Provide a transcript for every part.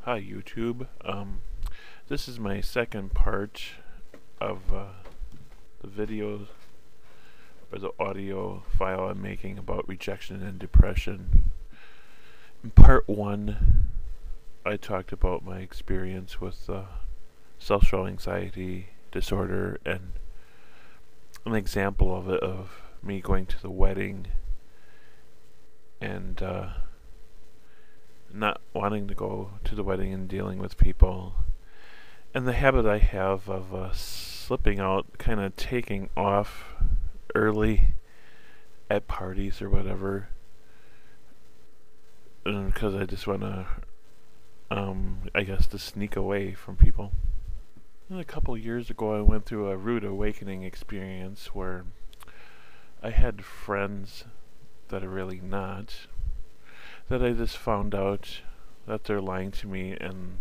Hi YouTube. This is my second part of the video or the audio file I'm making about rejection and depression. In part 1, I talked about my experience with social anxiety disorder and an example of it, of me going to the wedding and not wanting to go to the wedding and dealing with people, and the habit I have of slipping out, kind of taking off early at parties or whatever, because I just want to, I guess, to sneak away from people. And a couple years ago, I went through a rude awakening experience where I had friends that are really not, that I just found out that they're lying to me, and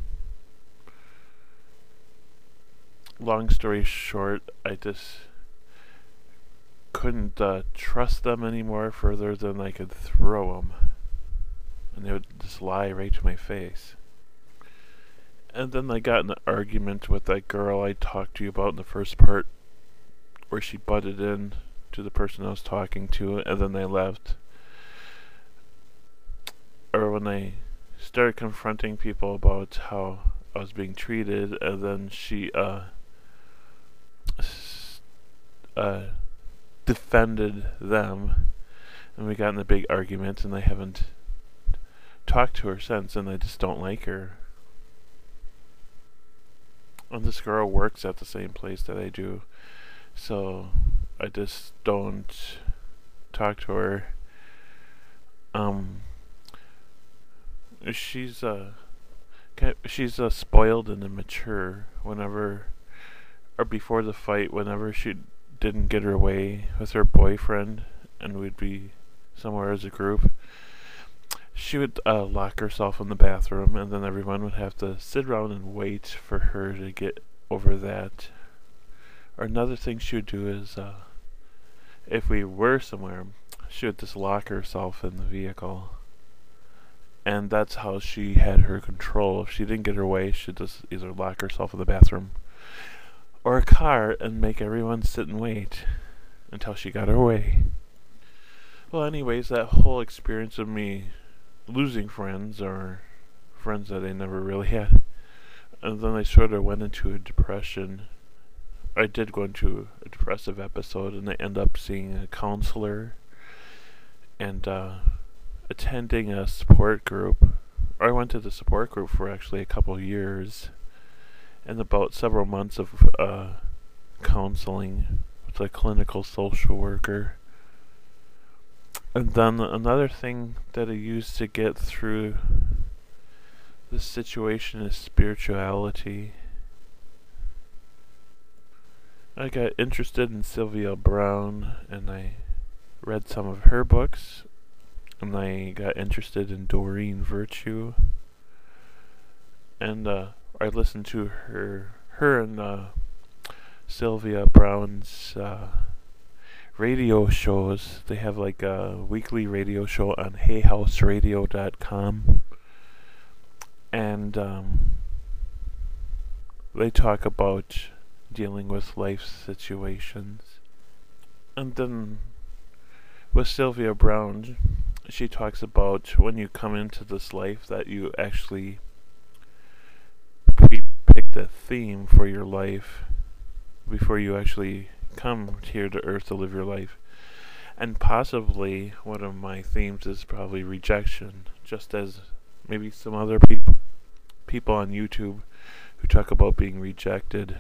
long story short, I just couldn't trust them anymore further than I could throw them, and they would just lie right to my face. And then I got in an argument with that girl I talked to you about in the first part, where she butted in to the person I was talking to, and then they left. Or when I started confronting people about how I was being treated, and then she defended them, and we got in a big argument, and I haven't talked to her since, and I just don't like her. And this girl works at the same place that I do, so I just don't talk to her. She's spoiled and immature. Whenever, or before the fight, whenever she didn't get her way with her boyfriend and we'd be somewhere as a group, she would lock herself in the bathroom, and then everyone would have to sit around and wait for her to get over that. Or another thing she would do is, if we were somewhere, she would just lock herself in the vehicle. And that's how she had her control. If she didn't get her way, she'd just either lock herself in the bathroom or a car and make everyone sit and wait until she got her way. Well, anyways, that whole experience of me losing friends, or friends that I never really had, and then I sort of went into a depression. I did go into a depressive episode, and I ended up seeing a counselor and attending a support group. I went to the support group for actually a couple of years, and about several months of counseling with a clinical social worker. And then another thing that I used to get through this situation is spirituality. I got interested in Sylvia Browne, and I read some of her books, and I got interested in Doreen Virtue, and I listened to her and Sylvia Browne's radio shows. They have like a weekly radio show on HeyHouseRadio.com, and they talk about dealing with life situations. And then with Sylvia Browne, she talks about when you come into this life that you actually pre-picked a theme for your life before you actually come here to Earth to live your life. And possibly one of my themes is probably rejection, just as maybe some other people on YouTube who talk about being rejected,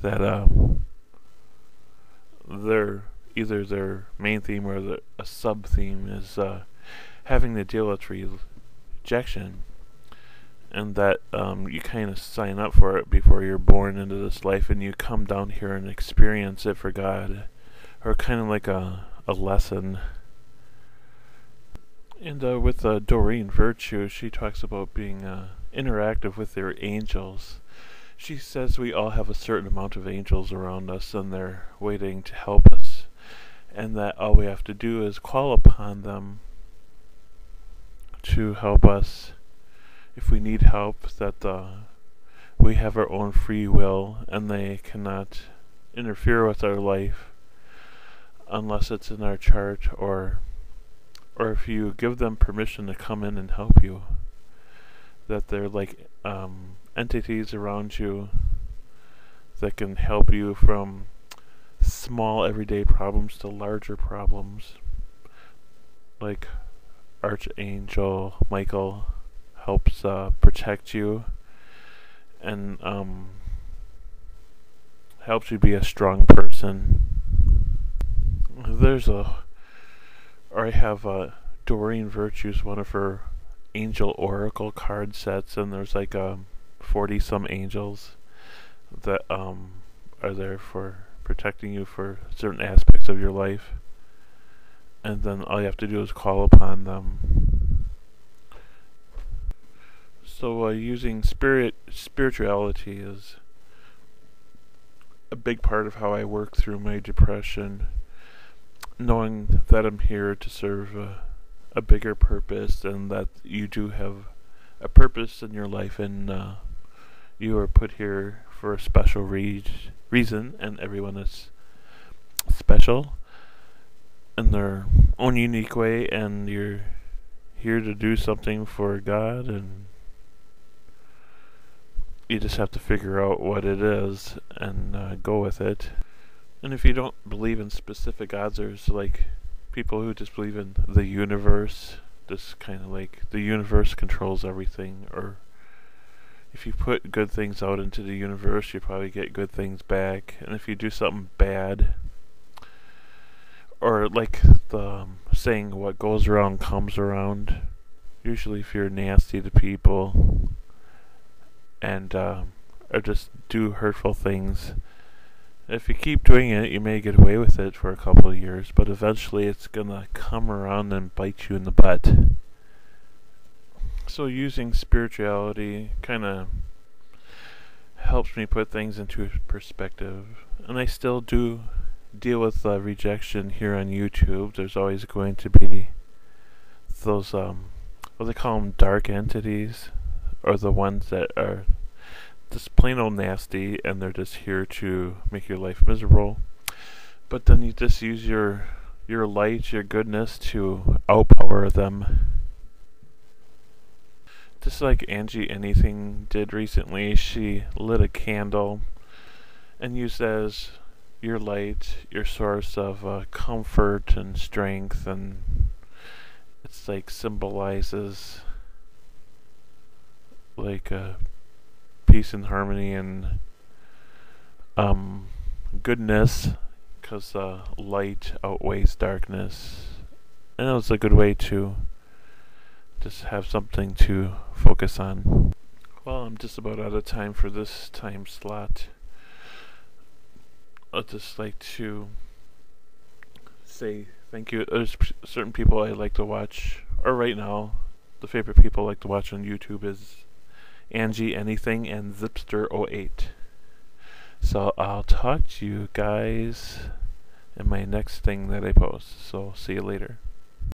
that either their main theme or a sub theme is having to deal with rejection, and that you kind of sign up for it before you're born into this life, and you come down here and experience it for God, or kind of like a lesson. And with Doreen Virtue, she talks about being interactive with their angels. She says we all have a certain amount of angels around us, and they're waiting to help us, and that all we have to do is call upon them to help us if we need help, that we have our own free will and they cannot interfere with our life unless it's in our chart, or if you give them permission to come in and help you, that they're like entities around you that can help you from small everyday problems to larger problems. Like Archangel Michael helps protect you and helps you be a strong person. I have Doreen Virtue's one of her angel oracle card sets, and there's like 40 some angels that are there for protecting you for certain aspects of your life, and then all you have to do is call upon them. So using spirituality is a big part of how I work through my depression, knowing that I'm here to serve a bigger purpose, and that you do have a purpose in your life, and you are put here for a special reason, and everyone is special in their own unique way, and you're here to do something for God, and you just have to figure out what it is and go with it. And if you don't believe in specific gods, there's like people who just believe in the universe, just kind of like the universe controls everything, or if you put good things out into the universe, you probably get good things back. And if you do something bad, or like the saying, what goes around comes around, usually if you're nasty to people and or just do hurtful things, if you keep doing it, you may get away with it for a couple of years, but eventually it's gonna come around and bite you in the butt. So using spirituality kind of helps me put things into perspective. And I still do deal with rejection here on YouTube. There's always going to be those, what they call them, dark entities, or the ones that are just plain old nasty, and they're just here to make your life miserable. But then you just use your light, your goodness, to outpower them. Just like Angie Anything did recently, she lit a candle and used that as your light, your source of comfort and strength, and it's like symbolizes like peace and harmony and goodness, because light outweighs darkness, and it was a good way to just have something to focus on. Well, I'm just about out of time for this time slot. I'd just like to say thank you. There's certain people I like to watch, or right now, the favorite people I like to watch on YouTube is Angie Anything and Zipster08. So I'll talk to you guys in my next thing that I post. So see you later.